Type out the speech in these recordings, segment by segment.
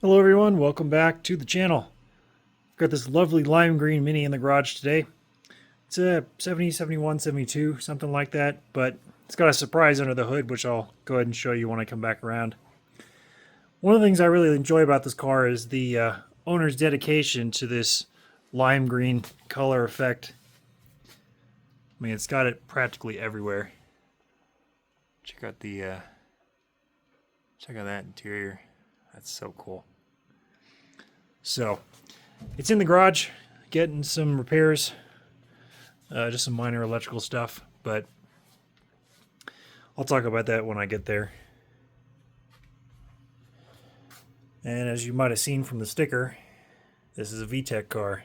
Hello everyone, welcome back to the channel. I've got this lovely lime green Mini in the garage today. It's a 70, 71, 72, something like that, but it's got a surprise under the hood, which I'll go ahead and show you when I come back around. One of the things I really enjoy about this car is the owner's dedication to this lime green color effect. I mean, it's got it practically everywhere. Check out that interior. That's so cool. So, it's in the garage, getting some repairs, just some minor electrical stuff, but I'll talk about that when I get there. And as you might have seen from the sticker, this is a v-tec car.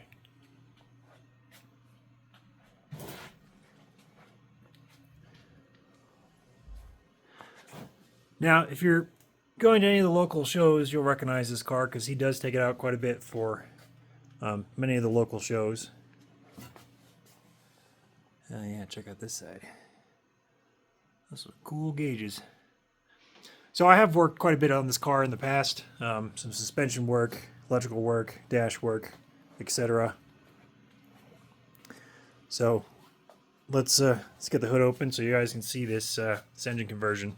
Now, if you're going to any of the local shows, you'll recognize this car because he does take it out quite a bit for many of the local shows. Yeah, check out this side. Those are cool gauges. So I have worked quite a bit on this car in the past. Some suspension work, electrical work, dash work, etc. So let's get the hood open so you guys can see this engine conversion.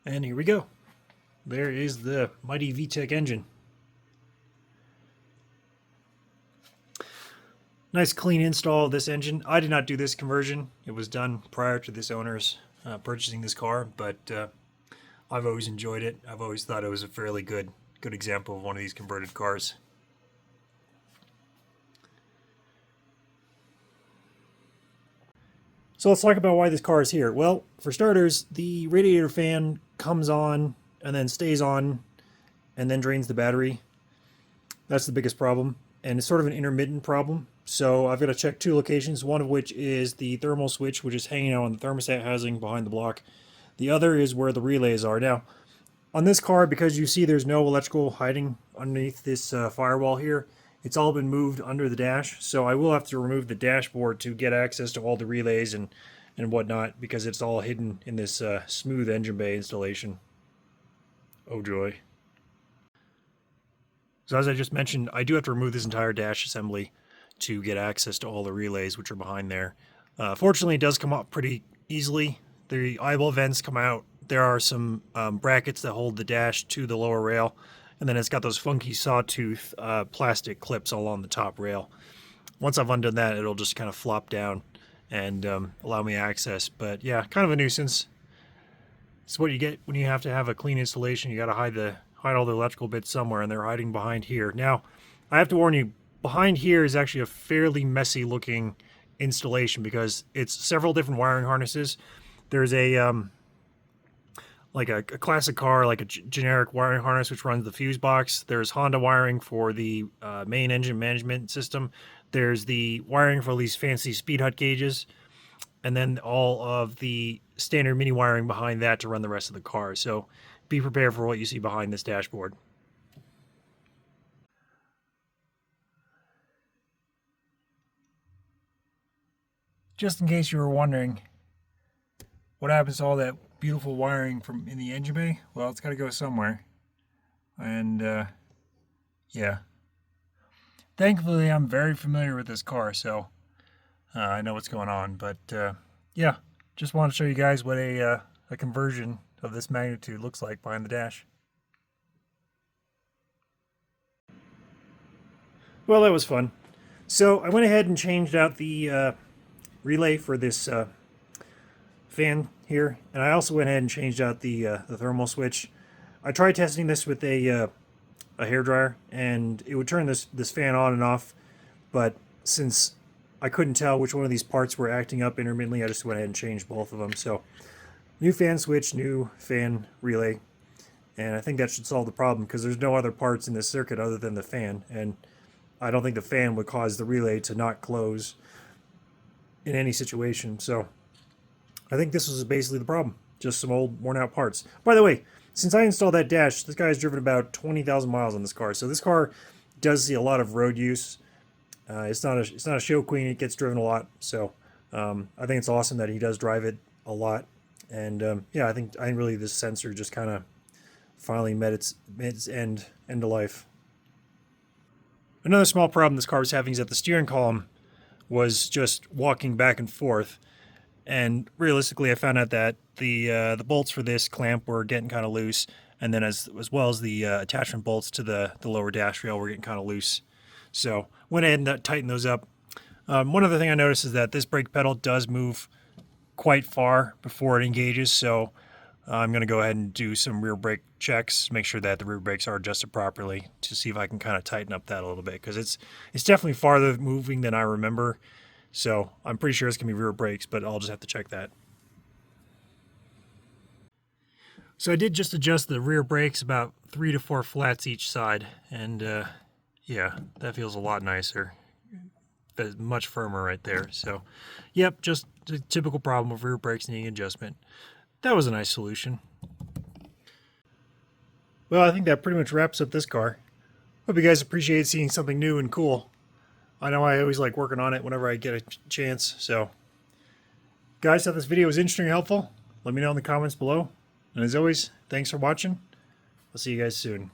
And here we go. There is the mighty v-tec engine. Nice clean install of this engine. I did not do this conversion. It was done prior to this owner's purchasing this car, but I've always enjoyed it. I've always thought it was a fairly good example of one of these converted cars. So let's talk about why this car is here. Well, for starters, the radiator fan comes on and then stays on and then drains the battery. That's the biggest problem, and it's sort of an intermittent problem. So I've got to check two locations, one of which is the thermal switch, which is hanging out on the thermostat housing behind the block. The other is where the relays are. Now, on this car, because you see there's no electrical hiding underneath this firewall here, it's all been moved under the dash, so I will have to remove the dashboard to get access to all the relays and whatnot, because it's all hidden in this smooth engine bay installation. Oh joy. So as I just mentioned, I do have to remove this entire dash assembly to get access to all the relays, which are behind there. Fortunately, it does come up pretty easily. The eyeball vents come out. There are some brackets that hold the dash to the lower rail, and then it's got those funky sawtooth plastic clips all on the top rail. Once I've undone that, it'll just kind of flop down and allow me access. But yeah, kind of a nuisance. It's what you get when you have to have a clean installation. You got to hide all the electrical bits somewhere, and they're hiding behind here. Now, I have to warn you, behind here is actually a fairly messy looking installation because it's several different wiring harnesses. There's a like a classic car, like a generic wiring harness which runs the fuse box. There's Honda wiring for the main engine management system. There's the wiring for these fancy speed hut gauges, and then all of the standard mini wiring behind that to run the rest of the car. So be prepared for what you see behind this dashboard. Just in case you were wondering what happens to all that beautiful wiring from in the engine bay, well, it's got to go somewhere. And yeah, thankfully I'm very familiar with this car, so I know what's going on. But yeah, just want to show you guys what a conversion of this magnitude looks like behind the dash. Well, that was fun. So I went ahead and changed out the relay for this fan here, and I also went ahead and changed out the thermal switch. I tried testing this with a hairdryer, and it would turn this fan on and off, but since I couldn't tell which one of these parts were acting up intermittently, I just went ahead and changed both of them. So new fan switch, new fan relay, and I think that should solve the problem because there's no other parts in this circuit other than the fan, and I don't think the fan would cause the relay to not close in any situation. So I think this was basically the problem. Just some old worn out parts. By the way, since I installed that dash, this guy's driven about 20,000 miles on this car. So this car does see a lot of road use. It's not a show queen. It gets driven a lot. So I think it's awesome that he does drive it a lot. And yeah, I think really this sensor just kind of finally met its end of life. Another small problem this car was having is that the steering column was just walking back and forth, and realistically I found out that the bolts for this clamp were getting kind of loose, and then as well as the attachment bolts to the lower dash rail were getting kind of loose. So went ahead and tightened those up. One other thing I noticed is that this brake pedal does move quite far before it engages, so I'm going to go ahead and do some rear brake checks, make sure that the rear brakes are adjusted properly to see if I can kind of tighten up that a little bit, because it's definitely farther moving than I remember. So I'm pretty sure it's going to be rear brakes, but I'll just have to check that. So I did just adjust the rear brakes about 3 to 4 flats each side, and yeah, that feels a lot nicer. That's much firmer right there. So yep, just a typical problem of rear brakes needing adjustment. That was a nice solution. Well, I think that pretty much wraps up this car. Hope you guys appreciate seeing something new and cool. I know I always like working on it whenever I get a chance. So, guys, thought this video was interesting and helpful? Let me know in the comments below. And as always, thanks for watching. I'll see you guys soon.